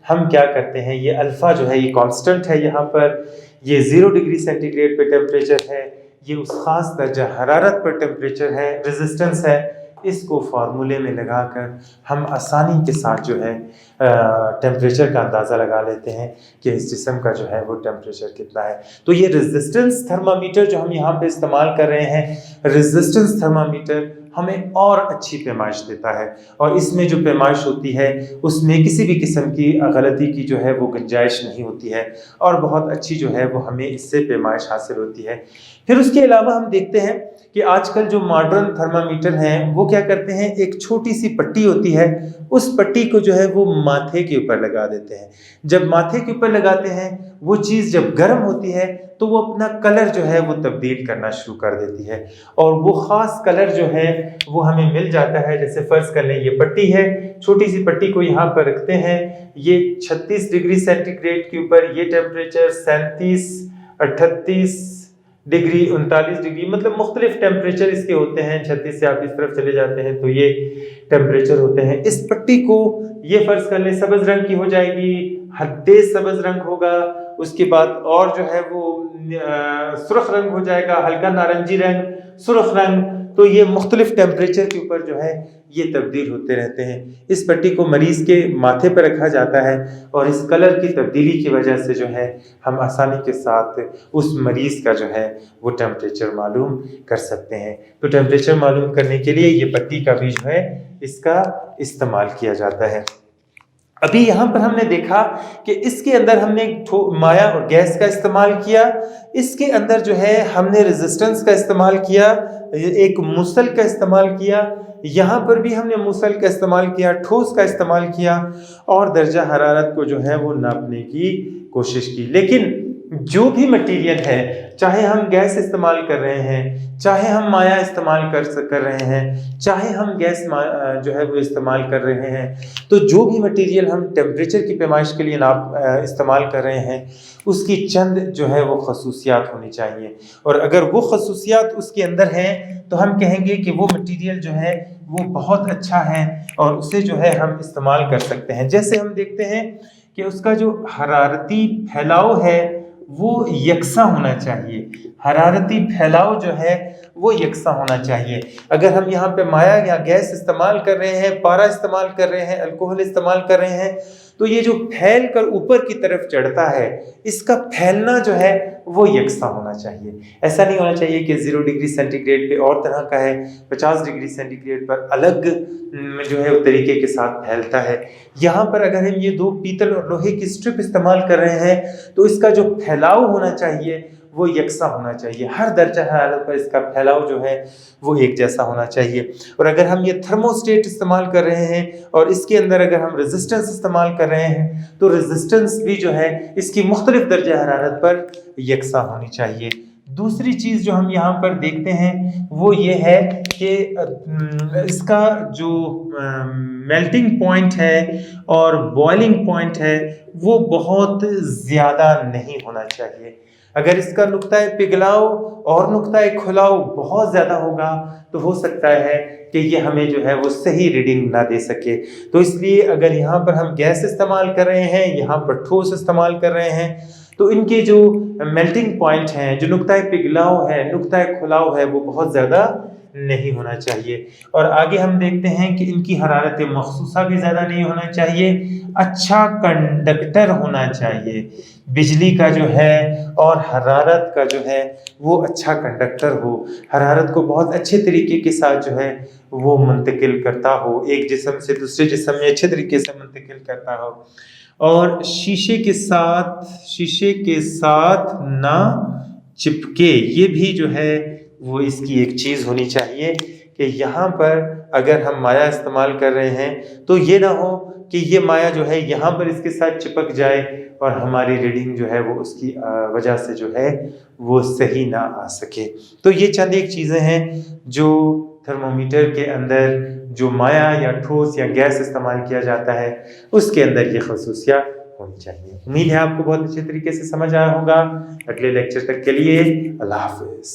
हम क्या करते हैं, ये अल्फ़ा जो है ये कांस्टेंट है यहाँ पर, ये 0 डिग्री सेंटीग्रेड पे टेम्परेचर है, ये उस ख़ास दर्जा हरारत पर टेम्परेचर है, रेजिस्टेंस है। इसको फार्मूले में लगाकर हम आसानी के साथ जो है टेम्परेचर का अंदाज़ा लगा लेते हैं कि इस जिस्म का जो है वो टेम्परेचर कितना है। तो ये रेजिस्टेंस थर्मामीटर जो हम यहाँ पे इस्तेमाल कर रहे हैं, रेजिस्टेंस थर्मामीटर हमें और अच्छी पैमाइश देता है, और इसमें जो पैमाइश होती है उसमें किसी भी किस्म की गलती की जो है वो गुंजाइश नहीं होती है, और बहुत अच्छी जो है वो हमें इससे पैमाइश हासिल होती है। फिर उसके अलावा हम देखते हैं कि आजकल जो मॉडर्न थर्मामीटर हैं वो क्या करते हैं, एक छोटी सी पट्टी होती है, उस पट्टी को जो है वो माथे के ऊपर लगा देते हैं। जब माथे के ऊपर लगाते हैं वो चीज़ जब गर्म होती है तो वो अपना कलर जो है वो तब्दील करना शुरू कर देती है, और वो ख़ास कलर जो है वो हमें मिल जाता है। जैसे फ़र्ज़ कर लें ये पट्टी है, छोटी सी पट्टी को यहाँ पर रखते हैं, ये 36 डिग्री सेंटीग्रेड के ऊपर ये टेम्परेचर, 37, 38 डिग्री, 39 डिग्री, मतलब मुख्तलिफ टेम्परेचर इसके होते हैं। 36 से आप इस तरफ चले जाते हैं तो ये टेम्परेचर होते हैं। इस पट्टी को ये फ़र्ज़ कर लें सब्ज़ रंग की हो जाएगी, हद्दे सब्ज़ रंग होगा, उसके बाद और जो है वो सुर्ख रंग हो जाएगा, हल्का नारंगी रंग, सुर्ख रंग। तो ये मुख्तलिफ टेम्परेचर के ऊपर जो है ये तब्दील होते रहते हैं। इस पट्टी को मरीज़ के माथे पर रखा जाता है, और इस कलर की तब्दीली की वजह से जो है हम आसानी के साथ उस मरीज़ का जो है वो टेम्परेचर मालूम कर सकते हैं। तो टेम्परेचर मालूम करने के लिए ये पट्टी का भी जो है इसका इस्तेमाल किया जाता है। अभी यहाँ पर हमने देखा कि इसके अंदर हमने माया और गैस का इस्तेमाल किया, इसके अंदर जो है हमने रेजिस्टेंस का इस्तेमाल किया, एक मूसल का इस्तेमाल किया, यहाँ पर भी हमने मूसल का इस्तेमाल किया, ठोस का इस्तेमाल किया, और दर्जा हरारत को जो है वो नापने की कोशिश की। लेकिन जो भी मटेरियल है, चाहे हम गैस इस्तेमाल कर रहे हैं, चाहे हम माया इस्तेमाल कर रहे हैं, चाहे हम गैस जो है वो इस्तेमाल कर रहे हैं, तो जो भी मटेरियल हम टेम्परेचर की पैमाइश के लिए इस्तेमाल कर रहे हैं उसकी चंद जो है वो खसूसियात होनी चाहिए, और अगर वो खसूसियात उसके अंदर हैं तो हम कहेंगे कि वो मटेरियल जो है वो बहुत अच्छा है और उसे जो है हम इस्तेमाल कर सकते हैं। जैसे हम देखते हैं कि उसका जो हरारती फैलाव है वो यकसा होना चाहिए, हरारती फैलाव जो है वो यकसा होना चाहिए। अगर हम यहाँ पे माया या गैस इस्तेमाल कर रहे हैं, पारा इस्तेमाल कर रहे हैं, अल्कोहल इस्तेमाल कर रहे हैं, तो ये जो फैल कर ऊपर की तरफ चढ़ता है इसका फैलना जो है वो यकसा होना चाहिए। ऐसा नहीं होना चाहिए कि 0 डिग्री सेंटीग्रेड पे और तरह का है, 50 डिग्री सेंटीग्रेड पर अलग जो है वो तरीके के साथ फैलता है। यहाँ पर अगर हम ये 2 पीतल और लोहे की स्ट्रिप इस्तेमाल कर रहे हैं तो इसका जो फैलाव होना चाहिए वो यकसा होना चाहिए, हर दर्जा हरारत पर इसका फैलाव जो है वो एक जैसा होना चाहिए। और अगर हम ये थर्मोस्टेट इस्तेमाल कर रहे हैं और इसके अंदर अगर हम रेजिस्टेंस इस्तेमाल कर रहे हैं तो रेजिस्टेंस भी जो है इसकी मुख्तलिफ दर्जा हरारत पर यकसा होनी चाहिए। दूसरी चीज़ जो हम यहाँ पर देखते हैं वो ये है कि इसका जो मेल्टिंग पॉइंट है और बॉइलिंग पॉइंट है वो बहुत ज़्यादा नहीं होना चाहिए। अगर इसका नुक्ता पिघलाव और नुक्ता खुलाव बहुत ज़्यादा होगा तो हो सकता है कि ये हमें जो है वो सही रीडिंग ना दे सके। तो इसलिए अगर यहाँ पर हम गैस इस्तेमाल कर रहे हैं, यहाँ पर ठोस इस्तेमाल कर रहे हैं, तो इनके जो मेल्टिंग पॉइंट हैं, जो नुक्ता पिघलाव है, नुक्ता खुलाव है, वो बहुत ज़्यादा नहीं होना चाहिए। और आगे हम देखते हैं कि इनकी हरारत मखसूसा भी ज़्यादा नहीं होना चाहिए, अच्छा कंडक्टर होना चाहिए, बिजली का जो है और हरारत का जो है वो अच्छा कंडक्टर हो, हरारत को बहुत अच्छे तरीके के साथ जो है वो मुंतकिल करता हो, एक जिस्म से दूसरे जिस्म में अच्छे तरीके से मुंतकिल करता हो। और शीशे के साथ ना चिपके, ये भी जो है वो इसकी एक चीज़ होनी चाहिए कि यहाँ पर अगर हम माया इस्तेमाल कर रहे हैं तो ये ना हो कि ये माया जो है यहाँ पर इसके साथ चिपक जाए और हमारी रीडिंग जो है वो उसकी वजह से जो है वो सही ना आ सके। तो ये चंद एक चीज़ें हैं जो थर्मोमीटर के अंदर जो माया या ठोस या गैस इस्तेमाल किया जाता है उसके अंदर ये खसूसियात होनी चाहिए। उम्मीद है आपको बहुत अच्छे तरीके से समझ आया होगा। अगले लेक्चर तक के लिए अल्लाह हाफ़िज़।